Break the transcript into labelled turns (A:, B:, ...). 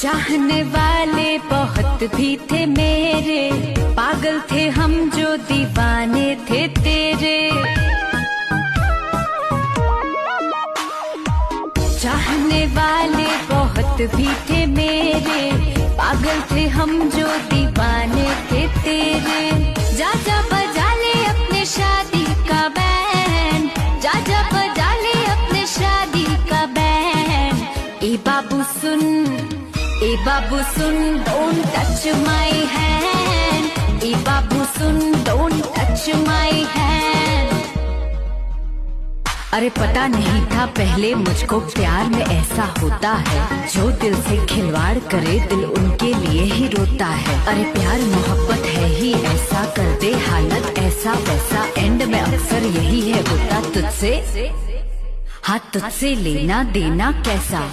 A: चाहने वाले बहुत भी थे मेरे, पागल थे हम जो दीवाने थे तेरे। चाहने वाले बहुत भी थे मेरे, पागल थे हम जो दीवाने थे तेरे। जा जा बजा ले अपने शादी का बैंड, जा जा बजा ले अपने शादी का बैंड। ए बाबू सुन, ए बाबू सुन, don't touch my hand। ए बाबू सुन, don't touch my hand। अरे पता नहीं था पहले मुझको प्यार में ऐसा होता है, जो दिल से खिलवाड़ करे दिल उनके लिए ही रोता है। अरे प्यार मोहब्बत है ही ऐसा, कर दे हालत ऐसा वैसा, एंड में अक्सर यही है होता तुझसे, हाँ तुझसे लेना देना कैसा।